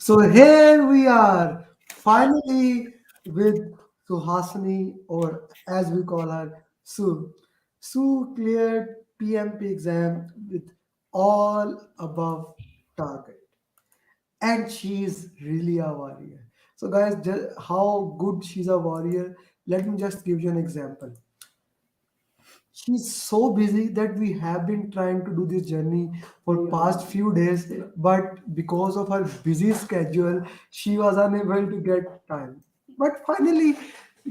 So here we are, finally with Suhasini, or as we call her, Sue. Sue cleared PMP exam with all above target, and she's really a warrior. So, guys, just how good she's a warrior. Let me just give you an example. She's so busy that we have been trying to do this journey for past few days, but because of her busy schedule she was unable to get time. But finally,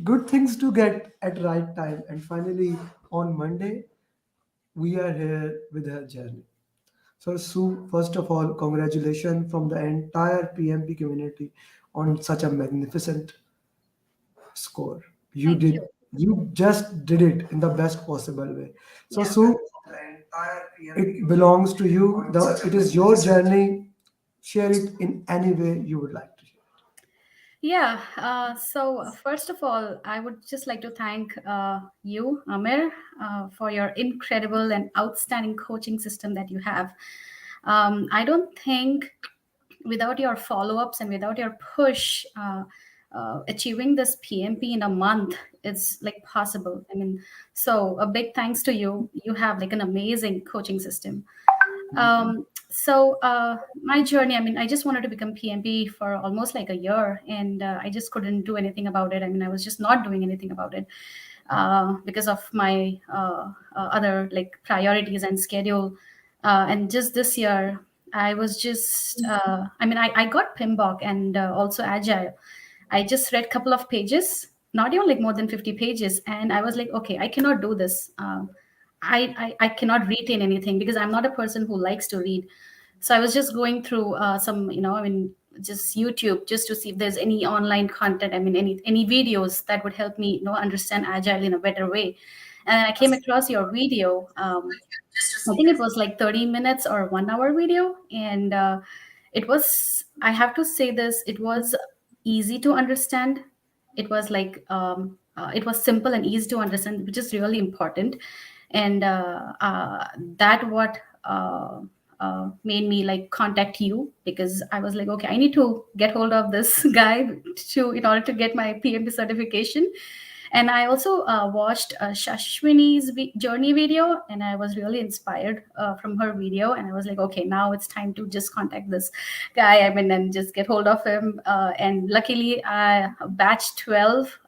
good things to get at right time, and finally on Monday we are here with her journey. So Sue, first of all, congratulations from the entire PMP community on such a magnificent score. You Thank did, you. you just did it in the best possible way. So Yeah. Sue, it belongs to you. It is your journey. Share it in any way you would like to share. Yeah. So, first of all, I would just like to thank you, Amir, for your incredible and outstanding coaching system that you have. I don't think without your follow ups and without your push, achieving this PMP in a month is like possible. I mean, so a big thanks to you. You have like an amazing coaching system. My journey, I mean, I just wanted to become PMP for almost like a year, and I just couldn't do anything about it. I mean, I was just not doing anything about it because of my other like priorities and schedule. And just this year, I was just, I mean, I got PMBOK and also Agile. I just read a couple of pages, not even like more than 50 pages. And I was like, okay, I cannot do this. I cannot retain anything because I'm not a person who likes to read. So I was just going through some, I mean, just YouTube just to see if there's any online content. I mean, any videos that would help me, understand Agile in a better way. And I came across your video. I think it was like 30 minutes or 1 hour video. And it was, I have to say this, it was easy to understand. It was like, it was simple and easy to understand, which is really important. And that what made me like contact you because I was like, okay, I need to get hold of this guy to in order to get my PMP certification. And I also watched Shashwini's journey video, and I was really inspired from her video. And I was like, okay, now it's time to just contact this guy. I mean, and just get hold of him. And luckily, batch 12,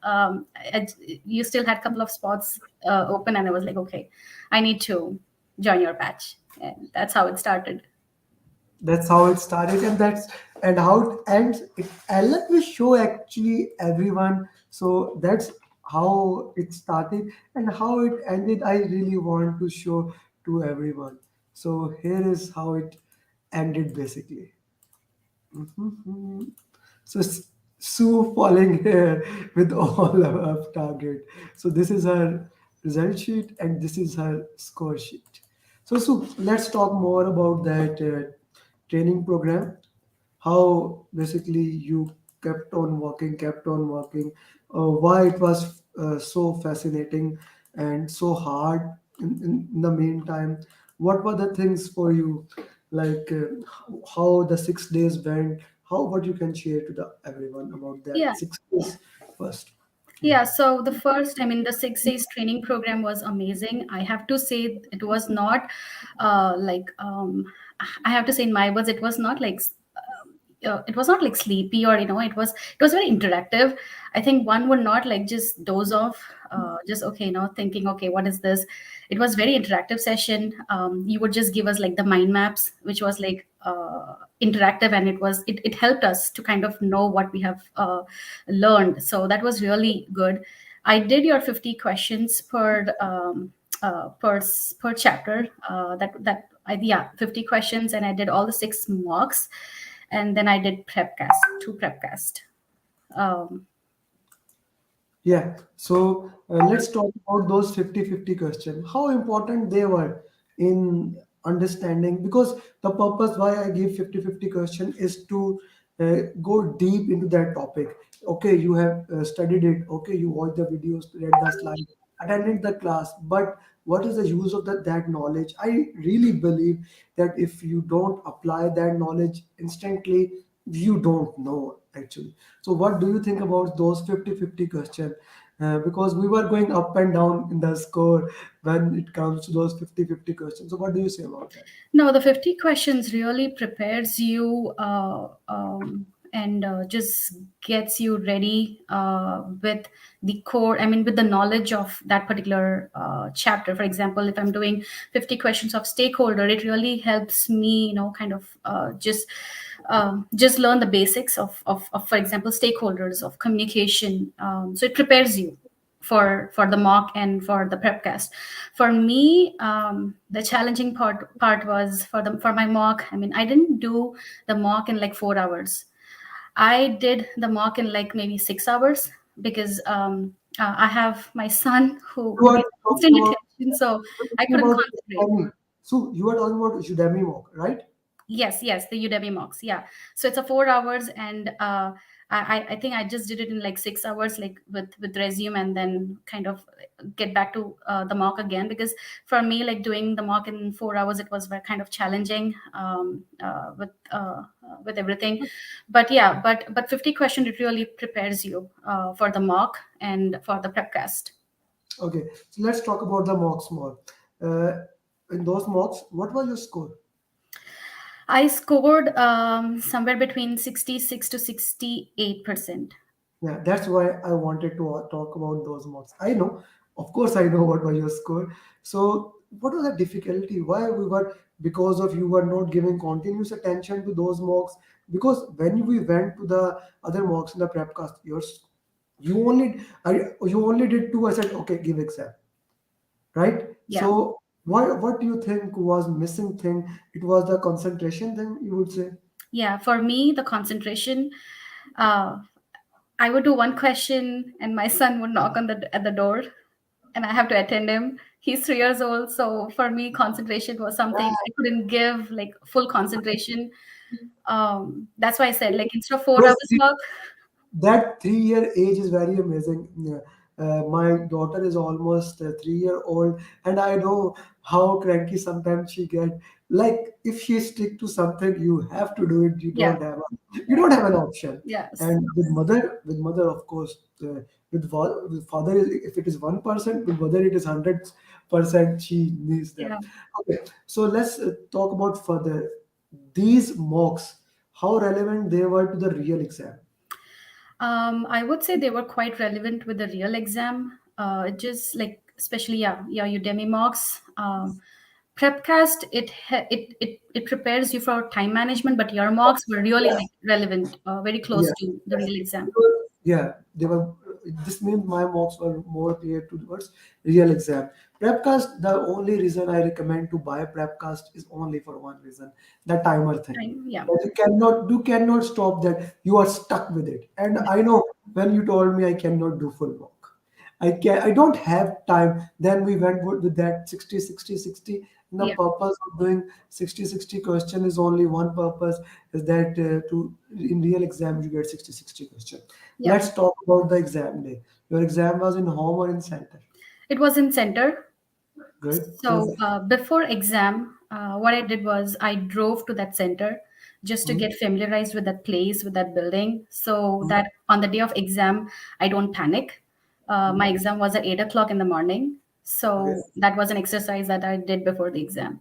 you still had a couple of spots open, and I was like, okay, I need to join your batch. And that's how it started. That's how it started, and that's and how it ends. And let me show actually everyone. So that's how it started and how it ended. I really want to show to everyone. So here is how it ended basically. Mhm. So Sue falling here with all of target. So this is her result sheet and this is her score sheet. So Sue, let's talk more about that training program. How basically you kept on working, why it was so fascinating and so hard in the meantime. What were the things for you, like how the 6 days went? How what you can share to the everyone about that Yeah. 6 days first? Yeah. Yeah, so the first, I mean, the 6 days training program was amazing. I have to say, it was not like, I have to say in my words, it was not like, it was not like sleepy or, it was very interactive. I think one would not like just doze off, just, okay, thinking, okay, what is this? It was very interactive session. You would just give us like the mind maps, which was like interactive, and it helped us to kind of know what we have learned. So that was really good. I did your 50 questions per chapter. Yeah, 50 questions, and I did all the 6 mocks, and then I did prepcast, 2 prepcast. Um, Yeah, so let's talk about those 50-50 questions. How important they were in understanding, because the purpose why I give 50-50 question is to go deep into that topic. Okay, you have studied it. Okay, you watched the videos, read the slide, attended the class, but what is the use of that knowledge? I really believe that if you don't apply that knowledge instantly, you don't know actually. So what do you think about those 50-50 question? Because we were going up and down in the score when it comes to those 50-50 questions. So what do you say about that? No, the 50 questions really prepares you and just gets you ready with the core, I mean, with the knowledge of that particular chapter. For example, if I'm doing 50 questions of stakeholder, it really helps me, kind of just learn the basics of, for example, stakeholders, of communication. So it prepares you for the mock and for the prepcast. For me, the challenging part was for my mock. I mean, I didn't do the mock in like 4 hours. I did the mock in like maybe 6 hours because I have my son who You are needs talking constant about attention, so I talking couldn't about concentrate. Udemy. So you are talking about Udemy mock, right? Yes, the Udemy mocks. Yeah, so it's a 4 hours, and I think I just did it in like 6 hours, like with resume, and then kind of get back to the mock again. Because for me, like doing the mock in 4 hours, it was very kind of challenging with everything. But yeah, but 50 question, it really prepares you for the mock and for the prepcast. Okay, so let's talk about the mocks more. Uh, in those mocks, what was your score? I scored somewhere between 66 to 68%. Yeah, that's why I wanted to talk about those mocks. I know, of course, I know what was your score. So, what was the difficulty? Why we were, because of you were not giving continuous attention to those mocks? Because when we went to the other mocks in the prepcast, you only did two. I said, okay, give exam, right? Yeah. So, what do you think was missing thing? It was the concentration thing, you would say. Yeah, for me, the concentration, uh, I would do one question and my son would knock on the door and I have to attend him. He's 3 years old, so for me, concentration was something I couldn't give like full concentration. That's why I said like instead of 4 hours Those work. that 3 year age is very amazing. Yeah. My daughter is almost 3 year old, and I know how cranky sometimes she get. Like if she stick to something, you have to do it. Yeah, You don't have an option. yes, And with mother, of course, with father, if it is 1%, with mother it is 100%. She needs yeah. that. Okay, so let's talk about further these mocks. How relevant they were to the real exam. I would say they were quite relevant with the real exam. Just like especially yeah, Udemy mocks. Prepcast, it prepares you for time management, but your mocks were really like relevant, very close Yeah, to the yes. real exam. Yeah, they were. This means my mocks were more clear towards real exam. Prepcast. The only reason I recommend to buy Prepcast is only for one reason: the timer thing. Time, yeah, That you cannot stop that. You are stuck with it. And I know when you told me I cannot do full mock. I don't have time. Then we went with that 60, 60, 60. And the yeah, purpose of doing 60, 60 question is only one purpose, is that to in real exam you get 60, 60 question. yeah. Let's talk about the exam day. Your exam was in home or in center? It was in center. Good. Because So before exam, what I did was I drove to that center just to mm, get familiarized with that place, with that building, so mm, that on the day of exam, I don't panic. My mm, exam was at 8 o'clock in the morning. okay. So that was an exercise that I did before the exam.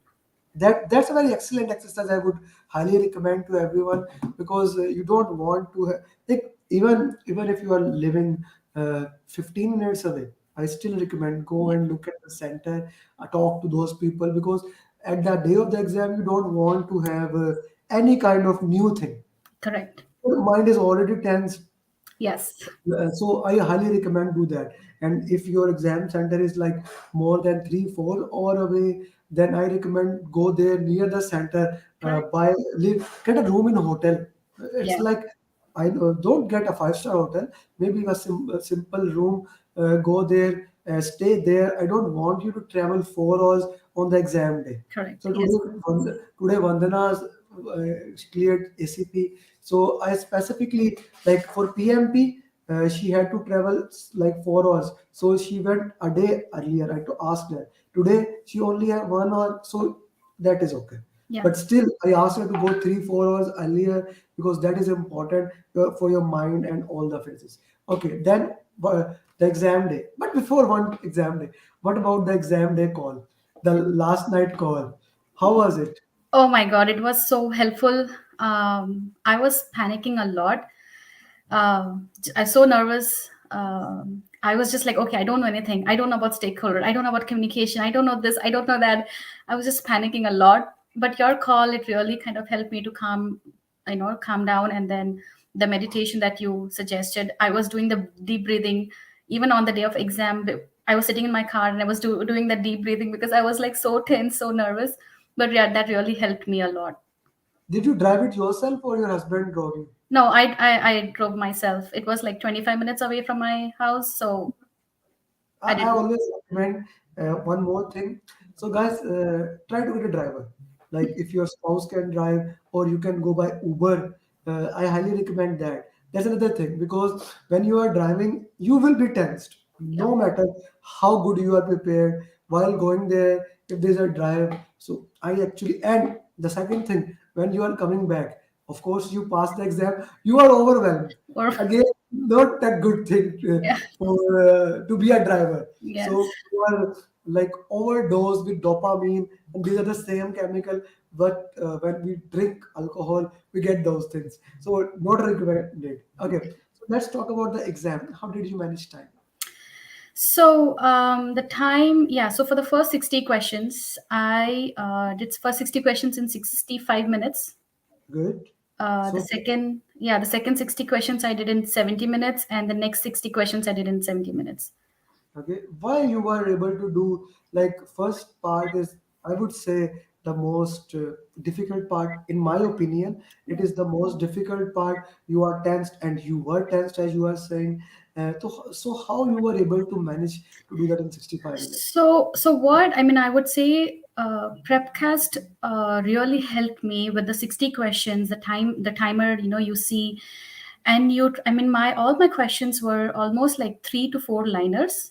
That's a very excellent exercise. I would highly recommend to everyone, because you don't want to like, even if you are living 15 minutes away, I still recommend go Yeah, and look at the center, talk to those people, because at the day of the exam you don't want to have any kind of new thing. correct. Your mind is already tense. Yes, So I highly recommend do that. And if your exam center is like more than 3, 4 hour away, then I recommend go there near the center. correct. Get a room in a hotel. It's Yeah, like I don't get a 5 star hotel. Maybe a simple room. Go there, stay there. I don't want you to travel 4 hours on the exam day. correct. So Yes, today Vandana's cleared ACP. So I specifically, like for PMP, she had to travel like 4 hours. So she went a day earlier. I had to ask her. Today she only had 1 hour, so that is okay. Yeah. But still, I asked her to go 3 4 hours earlier because that is important for your mind and all the phases. Okay, then the exam day. But before one exam day, what about the exam day call, the last night call? How was it? Oh my God, it was so helpful. I was panicking a lot. I was so nervous. I was just like, okay, I don't know anything. I don't know about stakeholder. I don't know about communication. I don't know this. I don't know that. I was just panicking a lot. But your call, it really kind of helped me to calm down. And then the meditation that you suggested, I was doing the deep breathing. Even on the day of exam, I was sitting in my car and I was doing the deep breathing because I was like so tense, so nervous. But yeah, that really helped me a lot. Did you drive it yourself or your husband drove you? No, I drove myself. It was like 25 minutes away from my house, so I I did. always recommend one more thing. So, guys, try to get a driver. Like if your spouse can drive or you can go by Uber, I highly recommend that. That's another thing because when you are driving, you will be tensed. Yep. No matter how good you are prepared while going there, if there's a drive. So, I actually, and the second thing, when you are coming back, of course, you pass the exam, you are overwhelmed. Or Again, not a good thing yeah, for to be a driver. yes. So you are like overdosed with dopamine, and these are the same chemical. But when we drink alcohol, we get those things. So not recommended. Okay, so let's talk about the exam. How did you manage time? So the time, yeah. So for the first 60 questions, I did first 60 questions in 65 minutes. Good. The So second, yeah, the second 60 questions I did in 70 minutes, and the next 60 questions I did in 70 minutes. okay, why you were able to do like first part is I would say the most difficult part in my opinion. It is the most difficult part. You are tensed and you were tensed as you are saying. So how you were able to manage to do that in 65 minutes? So what I mean, I would say Prepcast really helped me with the 60 questions, the timer, you see, and I mean, my all my questions were almost like 3 to 4 liners.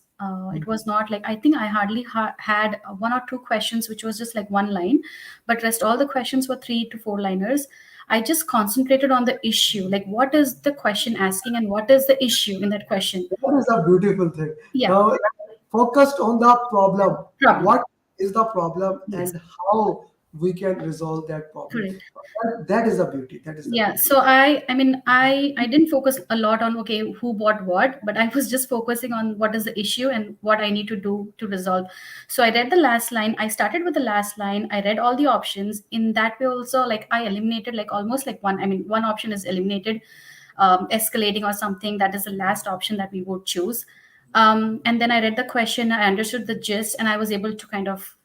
It was not like I think I hardly had one or two questions which was just like one line, but rest all the questions were 3 to 4 liners. I just concentrated on the issue, like what is the question asking and what is the issue in that question. That is a beautiful thing. Yeah, Now, focused on the problem. problem. What is the problem Yes, and how we can resolve that problem? correct. That is the beauty. That is the Yeah, beauty. so I mean, I didn't focus a lot on okay who bought what, but I was just focusing on what is the issue and what I need to do to resolve. So I read the last line. I started with the last line. I read all the options. In that way, also like I eliminated like almost like one. I mean, one option is eliminated, escalating or something. That is the last option that we would choose. And then I read the question. I understood the gist, and I was able to kind of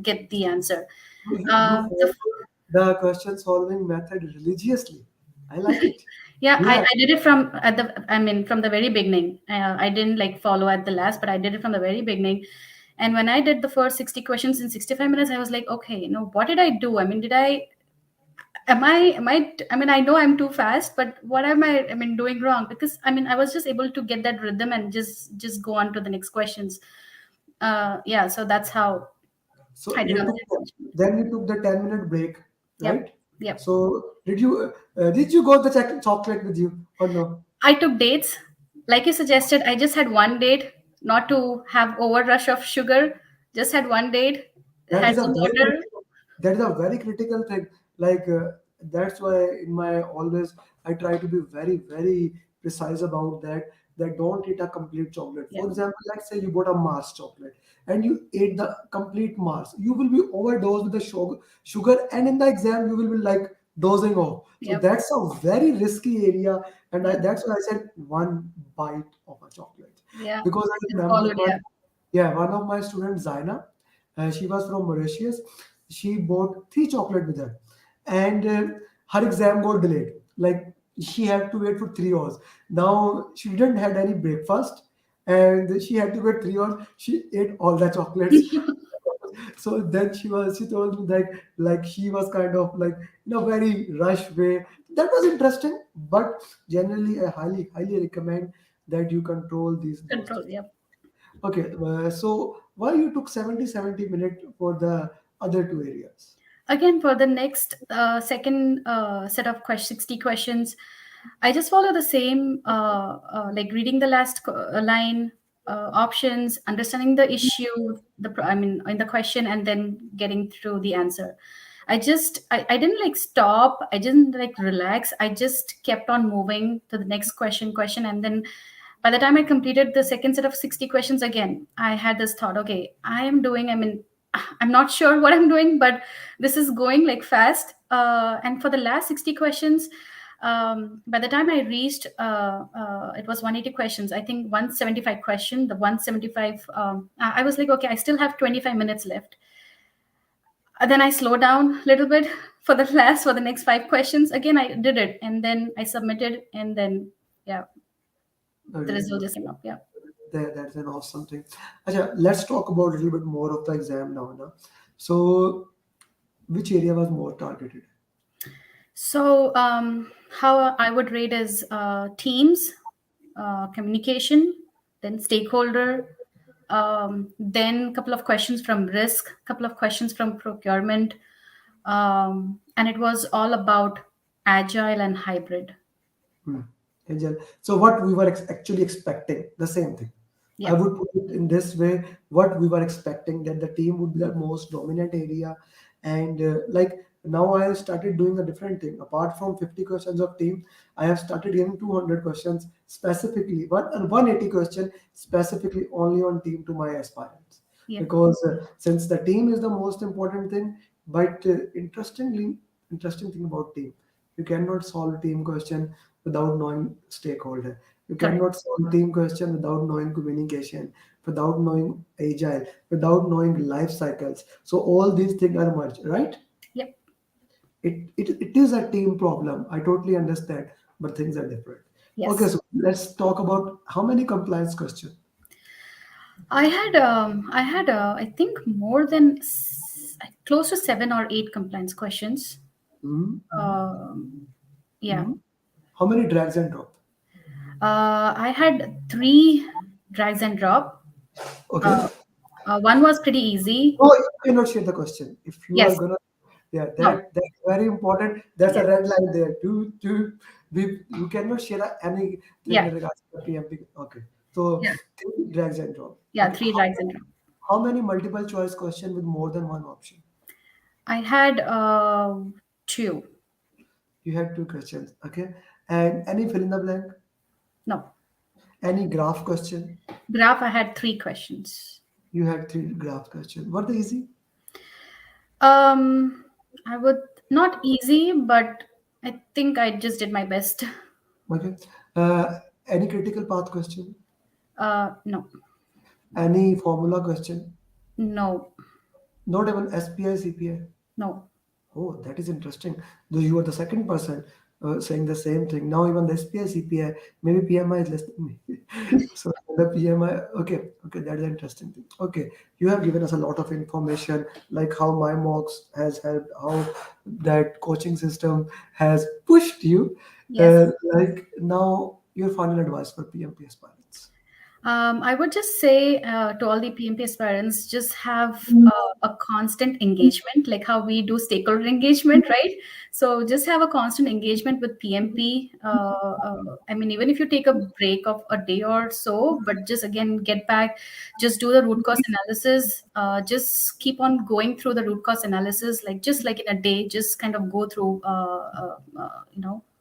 get the answer. You The follow the question solving method religiously. I like it. Yeah, Yeah, I did it from at the I mean from the very beginning. I didn't like follow at the last, but I did it from the very beginning. And when I did the first 60 questions in 65 minutes, I was like, okay, what did I do? I mean, did I I mean, I know I'm too fast, but what am I mean doing wrong? Because I mean, I was just able to get that rhythm and just go on to the next questions. Yeah, so that's how so I did you on the took exam. then you took the 10-minute break, Yep. right? Yep. So did you got the chocolate with you or no? I took dates. Like you suggested, I just had one date, not to have overrush of sugar. Just had one date, That had is a some very water. critical. That is a very critical thing. Like that's why in my always I try to be very precise about that. That don't eat a complete chocolate. Yeah, For example, let's say you bought a Mars chocolate and you ate the complete Mars. You will be overdosed with the sugar, and in the exam you will be like dozing off. So yep, that's a very risky area, and yeah, that's why I said one bite of a chocolate yeah. because I I remember followed. one. Yeah, Yeah, one of my students, Zaina, she was from Mauritius. She bought three chocolate with her, and her exam got delayed. Like she had to wait for 3 hours. Now she didn't had any breakfast, and she had to wait 3 hours. She ate all the chocolates. So then she told me like she was kind of like in a very rush way. That was interesting, but generally I highly recommend that you control those control. things. Yep. Okay, so why you took 70 minutes for the other two areas? Again, for the next second set of 60 questions, I just follow the same, like reading the last line, options, understanding the issue, I mean, in the question, and then getting through the answer. I didn't like stop. I didn't like relax. I just kept on moving to the next question, and then by the time I completed the second set of 60 questions again, I had this thought, okay, I mean, I'm not sure what I'm doing, but this is going like fast. And for the last 60 questions, by the time I reached, it was 180 questions. I think 175 question, the 175, I was like, okay, I still have 25 minutes left. Then I slowed down a little bit for the next five questions. Again, I did it, and then I submitted, and then, yeah, the Okay, result just came up. Yeah. that's an awesome thing. Acha, let's talk about a little bit more of the exam now. Na? So, which area was more targeted? So, how I would rate is teams, communication, then stakeholder, then a couple of questions from risk, couple of questions from procurement, and it was all about agile and hybrid. Hmm. Angel. So what we were actually expecting, the same thing. I Yep. would put it in this way, what we were expecting that the team would be the most dominant area. And like now I have started doing a different thing. Apart from 50 questions of team, I have started giving 200 questions specifically, 180 question specifically only on team to my aspirants. Yep. Because since the team is the most important thing, but interesting thing about team, you cannot solve team question without knowing stakeholder. You Correct. cannot solve team question without knowing communication, without knowing agile, without knowing life cycles. So all these things are merged, right? Yep. It is a team problem. I totally understand, but things are different. Okay, Yes. so let's talk about how many compliance questions. I think more than close to 7 or 8 compliance questions. Hmm. Yeah. Hmm. How many drags and drop? I had 3 drags and drop. Okay. Uh, one was pretty easy. No, you cannot share the question. If you are Yes. gonna, yeah, No. that's very important. That's a Yes. red line there. You cannot share anything Yeah. in regards to the PMP. Okay, so Yeah. three drags and drop. Yeah. Okay, Three drags and drop. how many multiple choice question with more than one option? I had two. You had two questions. Okay, and any fill in the blank, No. any graph question. Graph. I had 3 questions. You had three graph question. Were they easy? Um, I would not easy, but I think I just did my best. Okay, any critical path question, No. any formula question, No. not even SPI CPI. No. Oh, that is interesting. Though you are the second person saying the same thing. Now even the SPI, CPI, maybe PMI is less than me. So the PMI, okay, that is an interesting thing. Okay, you have given us a lot of information, like how my mocks has helped, how that coaching system has pushed you. Yes. Like now, your final advice for PMP aspirants. I would just say to all the PMP aspirants, just have a constant engagement, like how we do stakeholder engagement, right? So just have a constant engagement with PMP. I mean, even if you take a break of a day or so, but just again get back, just do the root cause analysis. Just keep on going through the root cause analysis, like just like in a day, just kind of go through,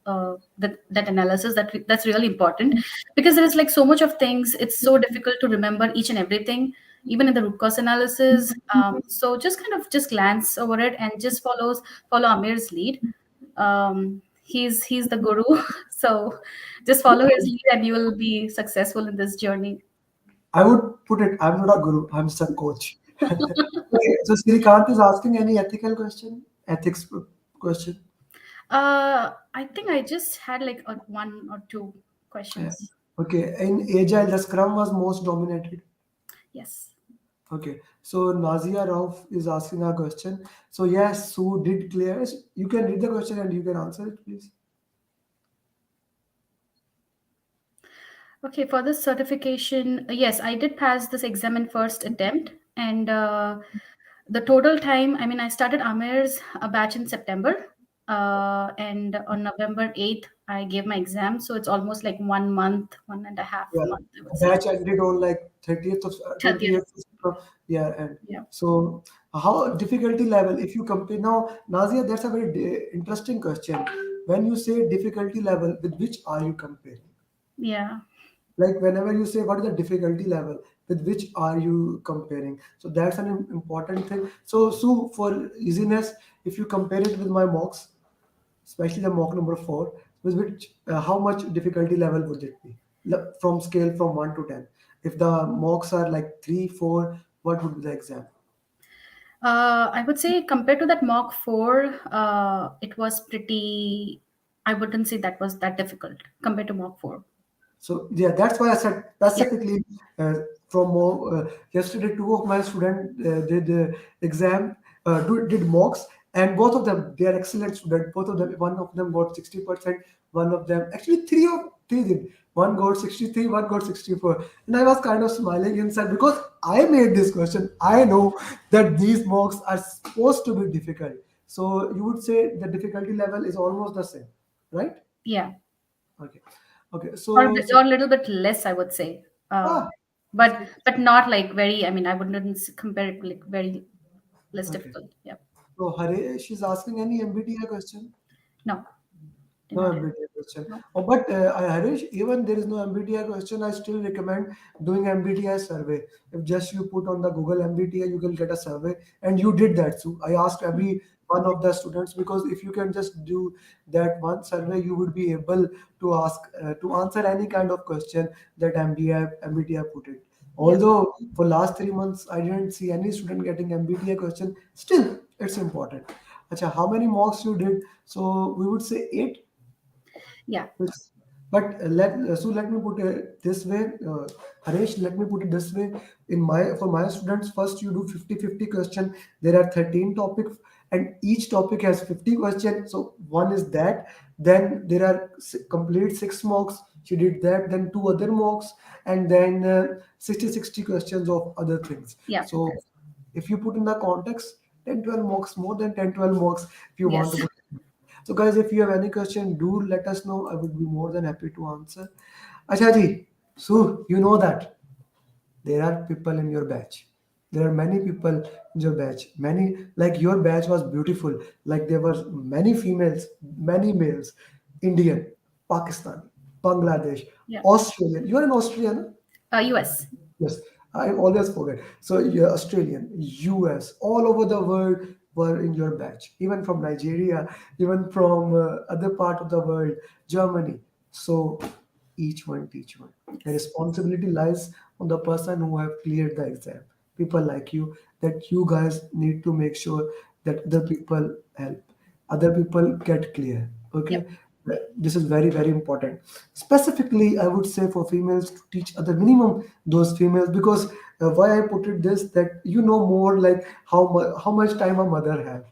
that analysis. That's really important because there is like so much of things. It's so difficult to remember each and everything, even in the root cause analysis. So just kind of just glance over it and just follow Amir's lead. He's the guru. So just follow his lead and you will be successful in this journey. I would put it, I'm not a guru, I'm just a coach. Okay, so Srikant is asking any ethical question, ethics question. I think I just had like one or two Yeah. questions. Okay, in Agile, the Scrum was most dominated. Yes. Okay, so Nazia Rauf is asking a question. So yes, Sue did clear. You can read the question and you can answer it, please. Okay, for this certification, yes, I did pass this exam in first attempt, and The total time, I mean, I started Amir's batch in September, and on November 8th, I gave my exam. So it's almost like 1 month, 1.5 month, I would The say. batch ended on like 30th of 30th. 28th of yeah. And Yeah. so how difficulty level, if you compare now, Nazia, that's a very interesting question. When you say difficulty level, with which are you comparing? Yeah. Like whenever you say what is the difficulty level, with which are you comparing? So that's an important thing. So for easiness, if you compare it with my mocks, especially the mock number 4, with which how much difficulty level would it be? From scale from 1 to 10, if the mocks are like 3 4, what would be the exam? I would say compared to that mock 4, it was pretty, I wouldn't say that was that difficult compared to mock 4. So yeah, that's why I said Yeah. specifically yesterday, two of my students did exam, did mocks, and both of them they are excellent students. Both of them, one of them got 60%, one of them actually three did. One got 63, one got 64, and I was kind of smiling inside because I made this question. I know that these mocks are supposed to be difficult. So you would say the difficulty level is almost the same, right? Yeah. Okay. Okay. Or a So, bit, so or a little bit less, I would say. ah, that's But good. but not like very, I mean, I wouldn't compare it to like very less Okay. difficult. Yeah. So Harish is asking any MBTI question? No, did No not have. MBTI question. No. Oh, but Harish, even there is no MBTI question, I still recommend doing MBTI survey. If just you put on the Google MBTI, you can get a survey. And you did that. So I asked every one of the students, because if you can just do that one survey, you would be able to ask to answer any kind of question that MBTI put it. Yeah. Although for last 3 months I didn't see any student getting MBTI question, still it's important. Acha, how many mocks you did? So we would say 8. Yeah. Yes. But let me put it this way, Harish, let me put it this way. In my For my students, first you do 50-50 question. There are 13 topics, and each topic has 50 questions. So one is that. Then there are complete 6 mocks. She did that. Then two other mocks, and then 60 questions of other things. Yeah. So if you put in the context, 10-12 mocks, more than 10-12 mocks, if you want to Yes. put. So, guys, if you have any question, do let us know. I would be more than happy to answer. Acha ji, so you know that there are people in your batch. There are many people in your batch. Many, like your batch was beautiful. Like there were many females, many males, Indian, Pakistani, Bangladesh, Yeah. Australian. You are an Australian? US. Yes, I always forget. So you're Australian, US, all over the world were in your batch, even from Nigeria, even from other part of the world, Germany. So each one teach one. The Yes. responsibility lies on the person who have cleared the exam. People like you, that you guys need to make sure that other people help, other people get clear. Okay, Yep. this is very very important. Specifically, I would say for females to teach other minimum those females, because why I put it this, that you know more like how much time a mother have,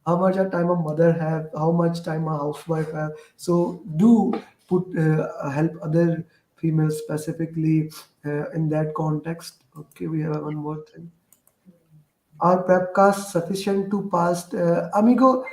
how much a time a mother have, how much time a housewife have. So do put help other females specifically in that context. Okay, we have one more thing. Are prepcasts sufficient to pass? Amigo,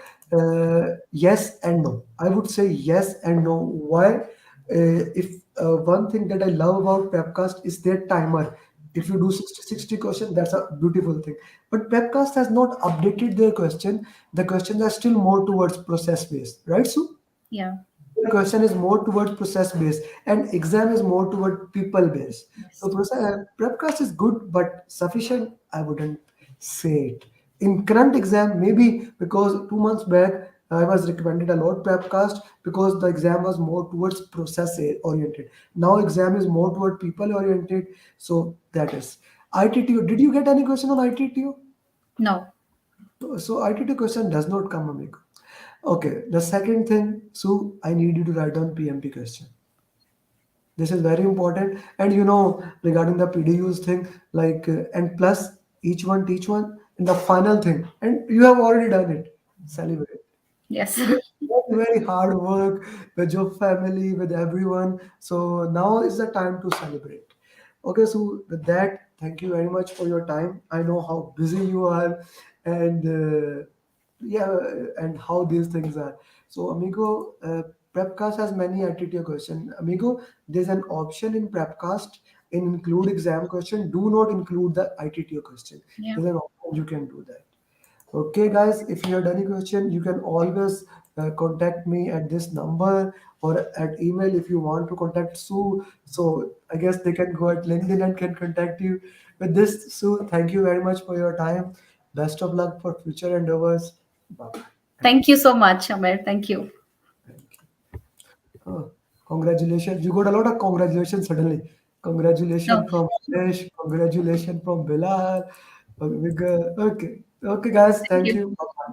yes and no. I would say yes and no. Why? If one thing that I love about prepcast is their timer. If you do 60 question, that's a beautiful thing. But prepcast has not updated their question. The questions are still more towards process based, right? So Yeah. the question is more towards process based, and exam is more toward people based. So Yes. prepcast is good but sufficient, I wouldn't say it. In current exam, maybe because 2 months back I was recommended a lot prepcast, because the exam was more towards process oriented. Now exam is more toward people oriented. So that is ITTO. Did you get any question on ITTO? No. So ITT question does not come, amigo. Okay, the second thing, so I need you to write down PMP question. This is very important. And regarding the PDUs thing, like, and plus each one teach one, and the final thing, and you have already done it, celebrate. Yes. You did very, very hard work with your family, with everyone. So now is the time to celebrate. Okay, so with that, thank you very much for your time. I know how busy you are, and yeah, and how these things are. So, amigo, Prepcast has many attitude question. Amigo, there's an option in Prepcast in include exam question. Do not include the ITTO question. Yeah. There's an option you can do that. Okay, guys, if you have any question, you can always contact me at this number or at email if you want to contact Sue. So I guess they can go at LinkedIn and can contact you. With this, Sue, thank you very much for your time. Best of luck for future endeavors. Bye bye. Thank Thank you so much, Amir. Thank you. you. Thank you. Oh, congratulations. You got a lot of congratulations suddenly. No, Congratulations from Ash. Congratulations from Bilal. Okay, okay, guys. thank Thank you. you. Bye-bye.